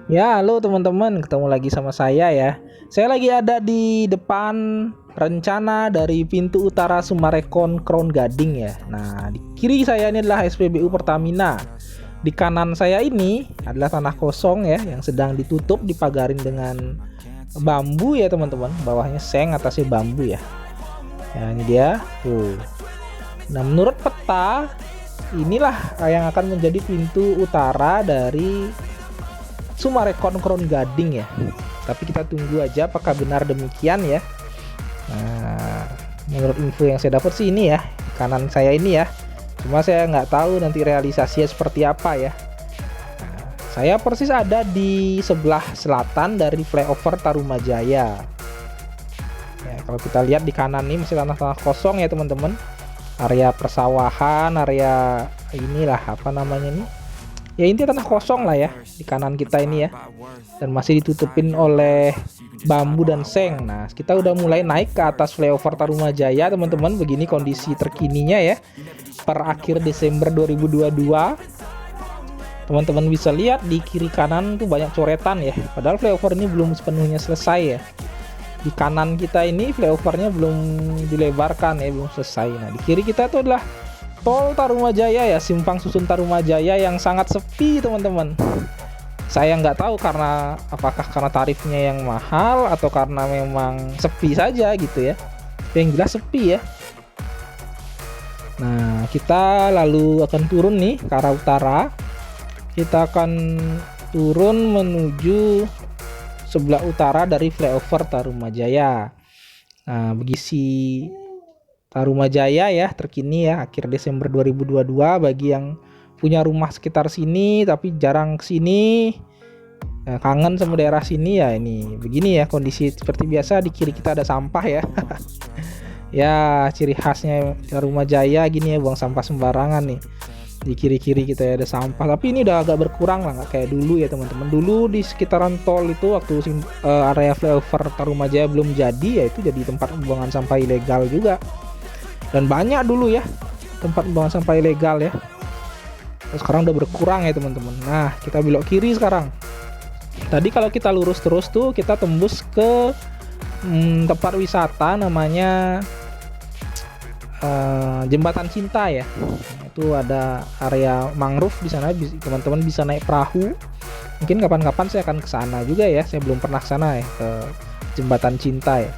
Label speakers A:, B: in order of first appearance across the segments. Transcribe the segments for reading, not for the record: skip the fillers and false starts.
A: Ya, halo teman-teman, ketemu lagi sama saya ya. Saya lagi ada di depan rencana dari pintu utara Sumarekon Crown Gading ya. Nah, di kiri saya ini adalah SPBU Pertamina. Di kanan saya ini adalah tanah kosong ya yang sedang ditutup dipagarin dengan bambu ya teman-teman. Bawahnya seng, atasnya bambu ya. Ya, ini dia. Tuh. Nah, menurut peta inilah yang akan menjadi pintu utara dari Sumarekon Crown Gading ya. Tapi kita tunggu aja apakah benar demikian ya. Nah, menurut info yang saya dapat sih ini ya, kanan saya ini ya. Cuma saya nggak tahu nanti realisasinya seperti apa ya. Nah, saya persis ada di sebelah selatan dari flyover Tarumajaya. Ya, kalau kita lihat di kanan nih masih tanah-tanah kosong ya teman-teman. Area persawahan, area inilah apa namanya nih, ya intinya tanah kosong lah ya di kanan kita ini ya, dan masih ditutupin oleh bambu dan seng. Nah, kita udah mulai naik ke atas flyover Tarumajaya teman-teman. Begini kondisi terkininya ya per akhir Desember 2022. Teman-teman bisa lihat di kiri kanan tuh banyak coretan ya, padahal flyover ini belum sepenuhnya selesai ya. Di kanan kita ini flyovernya belum dilebarkan ya, belum selesai. Nah, di kiri kita itu adalah tol Tarumajaya ya, simpang susun Tarumajaya yang sangat sepi teman-teman. Saya nggak tahu karena apakah karena tarifnya yang mahal atau karena memang sepi saja gitu ya. Yang jelas sepi ya. Nah, kita lalu akan turun nih ke arah utara. Kita akan turun menuju sebelah utara dari flyover Tarumajaya. Nah, begisi Tarumajaya ya terkini ya akhir Desember 2022 bagi yang punya rumah sekitar sini tapi jarang kesini, kangen sama daerah sini ya. Ini begini ya kondisi seperti biasa. Di kiri kita ada sampah ya. Ya, ciri khasnya Tarumajaya gini ya, buang sampah sembarangan nih. Di kiri-kiri kita ya ada sampah, tapi ini udah agak berkurang lah, nggak kayak dulu ya teman-teman. Dulu di sekitaran tol itu waktu area flyover Tarumajaya belum jadi ya, itu jadi tempat pembuangan sampah ilegal juga, dan banyak dulu ya tempat pembuangan sampah ilegal ya. Terus sekarang udah berkurang ya teman-teman. Nah, kita belok kiri sekarang. Tadi kalau kita lurus terus tuh kita tembus ke tempat wisata namanya Jembatan Cinta ya. Itu ada area mangrove di sana, teman-teman bisa naik perahu. Mungkin kapan-kapan saya akan ke sana juga ya. Saya belum pernah ke sana ya, ke Jembatan Cinta ya.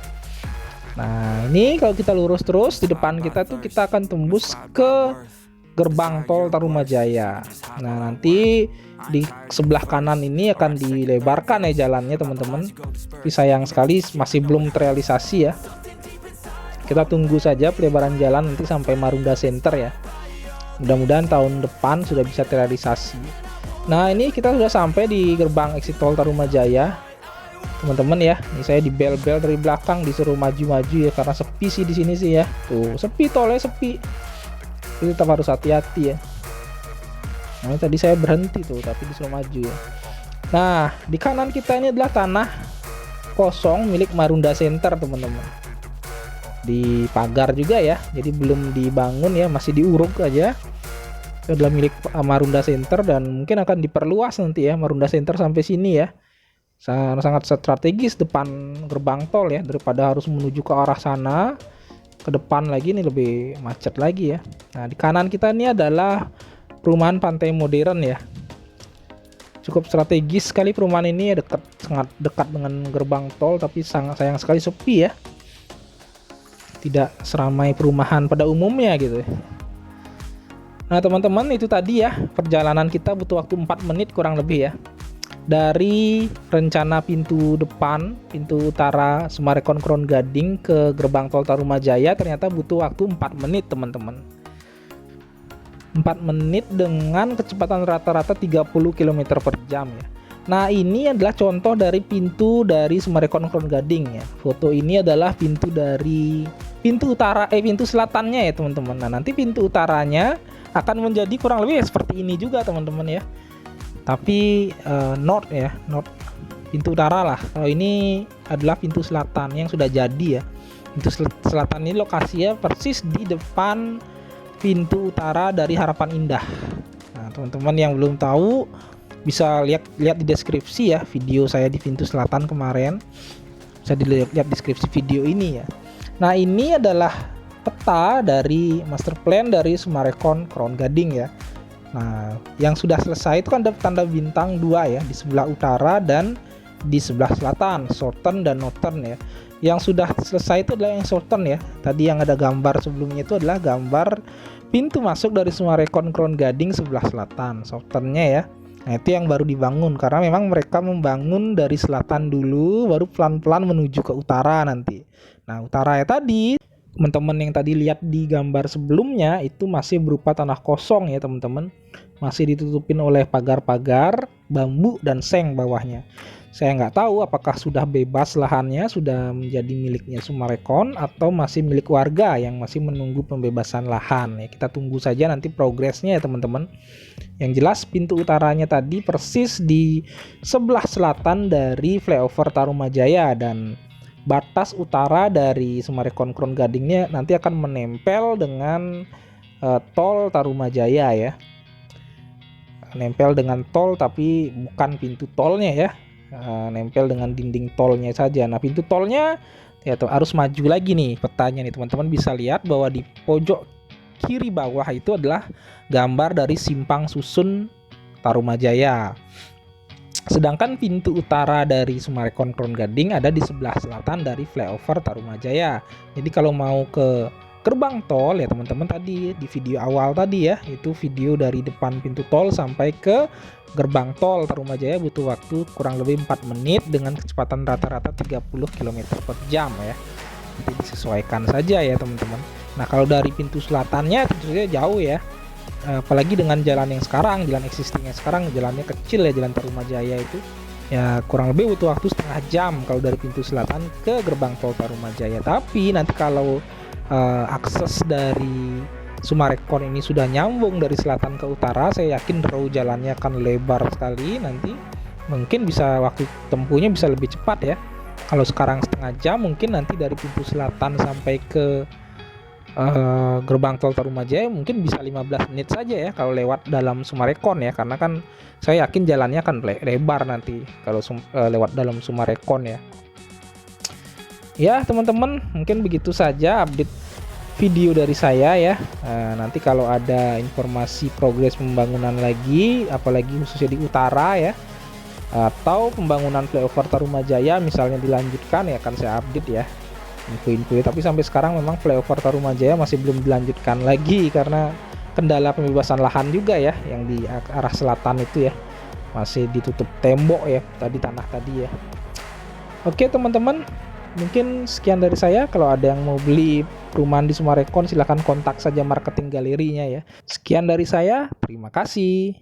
A: Nah, ini kalau kita lurus terus di depan kita tuh kita akan tembus ke gerbang tol Tarumajaya. Nah, nanti di sebelah kanan ini akan dilebarkan ya jalannya teman-teman. Tapi sayang sekali masih belum terrealisasi ya. Kita tunggu saja pelebaran jalan nanti sampai Marunda Center ya. Mudah-mudahan tahun depan sudah bisa terrealisasi. Nah, ini kita sudah sampai di gerbang exit tol Tarumajaya teman-teman ya. Ini saya di bel-bel dari belakang, disuruh maju-maju ya karena sepi sih di sini sih ya. Tuh, sepi, tolnya sepi. Jadi tetap harus hati-hati ya. Nah, tadi saya berhenti tuh tapi disuruh maju ya. Nah, di kanan kita ini adalah tanah kosong milik Marunda Center teman-teman. Dipagar juga ya, jadi belum dibangun ya, masih diuruk aja. Itu adalah milik Marunda Center dan mungkin akan diperluas nanti ya Marunda Center sampai sini ya. Sangat strategis depan gerbang tol ya, daripada harus menuju ke arah sana ke depan lagi, nih lebih macet lagi ya. Nah, di kanan kita ini adalah perumahan Pantai Modern ya. Cukup strategis sekali perumahan ini ya, sangat dekat dengan gerbang tol, tapi sangat sayang sekali sepi ya. Tidak seramai perumahan pada umumnya gitu. Nah teman-teman, itu tadi ya perjalanan kita butuh waktu 4 menit kurang lebih ya. Dari rencana pintu depan, pintu utara Sumarekon Crown Gading ke gerbang tol Tarumajaya ternyata butuh waktu 4 menit teman-teman. 4 menit dengan kecepatan rata-rata 30 km per jam ya. Nah, ini adalah contoh dari pintu dari Sumarekon Crown Gading ya. Foto ini adalah pintu dari pintu utara, pintu selatannya ya teman-teman. Nah, nanti pintu utaranya akan menjadi kurang lebih seperti ini juga teman-teman ya. Tapi north ya, north pintu utara lah. Kalau ini adalah pintu selatan yang sudah jadi ya. Pintu selatan ini lokasinya persis di depan pintu utara dari Harapan Indah. Nah, teman-teman yang belum tahu, Bisa lihat di deskripsi ya video saya di pintu selatan kemarin. Bisa dilihat deskripsi video ini ya. Nah, ini adalah peta dari master plan dari Sumarekon Crown Gading ya. Nah, yang sudah selesai itu kan ada tanda bintang 2 ya, di sebelah utara dan di sebelah selatan, southern dan northern ya. Yang sudah selesai itu adalah yang southern ya. Tadi yang ada gambar sebelumnya itu adalah gambar pintu masuk dari Sumarekon Crown Gading sebelah selatan, southernnya ya. Nah, itu yang baru dibangun karena memang mereka membangun dari selatan dulu, baru pelan-pelan menuju ke utara nanti. Nah, utara ya tadi, teman-teman yang tadi lihat di gambar sebelumnya itu masih berupa tanah kosong ya teman-teman. Masih ditutupin oleh pagar-pagar, bambu dan seng bawahnya. Saya nggak tahu apakah sudah bebas lahannya, sudah menjadi miliknya Sumarekon atau masih milik warga yang masih menunggu pembebasan lahan ya. Kita tunggu saja nanti progresnya ya teman-teman. Yang jelas pintu utaranya tadi persis di sebelah selatan dari flyover Tarumajaya, dan batas utara dari Sumarekon Crown Gadingnya nanti akan menempel dengan tol Tarumajaya ya. Nempel dengan tol tapi bukan pintu tolnya ya. Nempel dengan dinding tolnya saja. Nah, pintu tolnya ya harus maju lagi nih petanya nih teman-teman, bisa lihat bahwa di pojok kiri bawah itu adalah gambar dari simpang susun Tarumajaya. Sedangkan pintu utara dari Sumarekon Crown Gading ada di sebelah selatan dari flyover Tarumajaya. Jadi kalau mau ke gerbang tol ya teman-teman, tadi di video awal tadi ya, itu video dari depan pintu tol sampai ke gerbang tol Tarumajaya butuh waktu kurang lebih 4 menit dengan kecepatan rata-rata 30 km per jam ya. Nanti disesuaikan saja ya teman-teman. Nah, kalau dari pintu selatannya tentu saja jauh ya. Apalagi dengan jalan yang sekarang, jalan existingnya sekarang, jalannya kecil ya, jalan Tarumajaya itu. Ya kurang lebih butuh waktu setengah jam kalau dari pintu selatan ke gerbang tol Tarumajaya. Tapi nanti kalau akses dari Sumarekon ini sudah nyambung dari selatan ke utara, saya yakin row jalannya akan lebar sekali nanti. Mungkin bisa waktu tempuhnya bisa lebih cepat ya. Kalau sekarang setengah jam, mungkin nanti dari pintu selatan sampai ke gerbang tol Tarumajaya mungkin bisa 15 menit saja ya kalau lewat dalam Sumarekon ya, karena kan saya yakin jalannya akan lebar nanti kalau lewat dalam Sumarekon ya. Ya teman-teman, mungkin begitu saja update video dari saya ya. Nanti kalau ada informasi progres pembangunan lagi, apalagi khususnya di utara ya, atau pembangunan flyover Tarumajaya misalnya dilanjutkan ya, akan saya update ya info-info. Tapi sampai sekarang memang flyover Tarumajaya masih belum dilanjutkan lagi karena kendala pembebasan lahan juga ya, yang di arah selatan itu ya masih ditutup tembok ya, tadi tanah tadi ya. Oke teman-teman, mungkin sekian dari saya. Kalau ada yang mau beli perumahan di Sumarekon silahkan kontak saja marketing galerinya ya. Sekian dari saya, terima kasih.